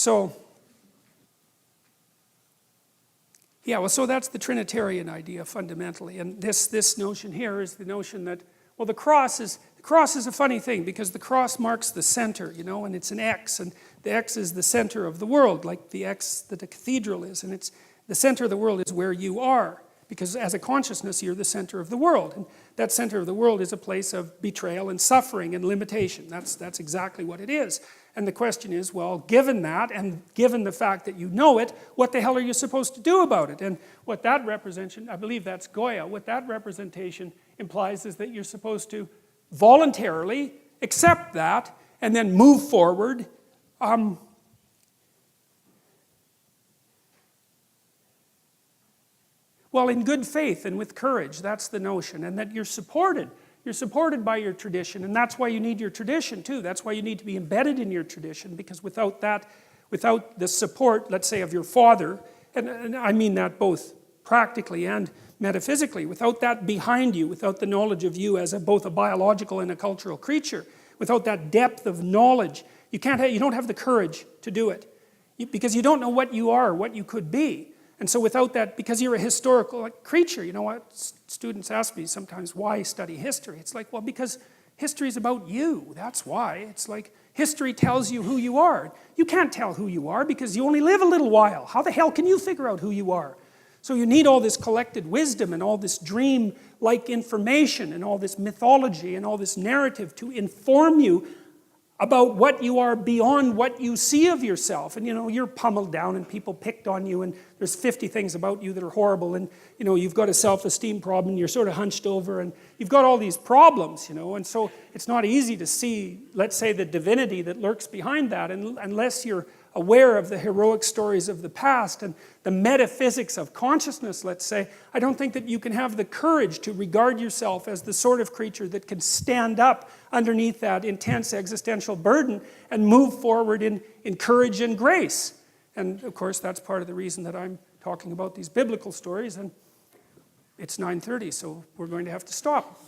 So, yeah, well, so that's the Trinitarian idea fundamentally. And this notion here is the notion that, well, the cross is a funny thing because the cross marks the center, you know, and it's an X, and the X is the center of the world, like the X that a cathedral is, and it's the center of the world is where you are, because as a consciousness, you're the center of the world, and that center of the world is a place of betrayal and suffering and limitation. That's exactly what it is. And the question is, well, given that, and given the fact that you know it, what the hell are you supposed to do about it? And what that representation, I believe that's Goya, what that representation implies is that you're supposed to voluntarily accept that and then move forward. Well, in good faith and with courage, that's the notion, and that you're supported. You're supported by your tradition, and that's why you need your tradition too. That's why you need to be embedded in your tradition, because without that, without the support, let's say, of your father, and I mean that both practically and metaphysically, without that behind you, without the knowledge of you as both a biological and a cultural creature, without that depth of knowledge, you don't have the courage to do it, because you don't know what you are, what you could be. And so without that, because you're a historical creature, you know what, students ask me sometimes, why study history? It's like, well, because history is about you, that's why. It's like, history tells you who you are. You can't tell who you are because you only live a little while. How the hell can you figure out who you are? So you need all this collected wisdom and all this dream-like information and all this mythology and all this narrative to inform you about what you are beyond what you see of yourself. And you know, you're pummeled down and people picked on you and there's 50 things about you that are horrible, and you know, you've got a self-esteem problem and you're sort of hunched over and you've got all these problems, you know, and so it's not easy to see, let's say, the divinity that lurks behind that unless you're aware of the heroic stories of the past and the metaphysics of consciousness, let's say. I don't think that you can have the courage to regard yourself as the sort of creature that can stand up underneath that intense existential burden and move forward in courage and grace. And of course, that's part of the reason that I'm talking about these biblical stories, and it's 9:30, so we're going to have to stop.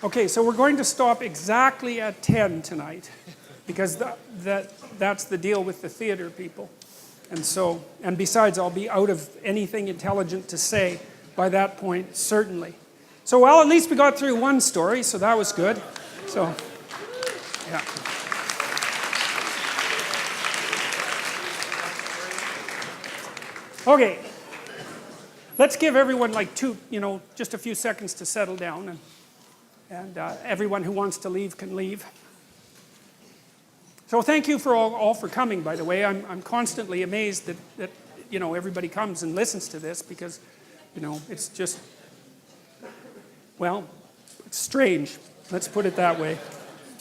Okay, so we're going to stop exactly at 10 tonight, because that's the deal with the theater people. And besides, I'll be out of anything intelligent to say by that point, certainly. So, well, at least we got through one story, so that was good. So, yeah. Okay, let's give everyone like just a few seconds to settle down, and everyone who wants to leave can leave. So thank you for all for coming, by the way. I'm constantly amazed that everybody comes and listens to this, because it's just, well, it's strange. Let's put it that way.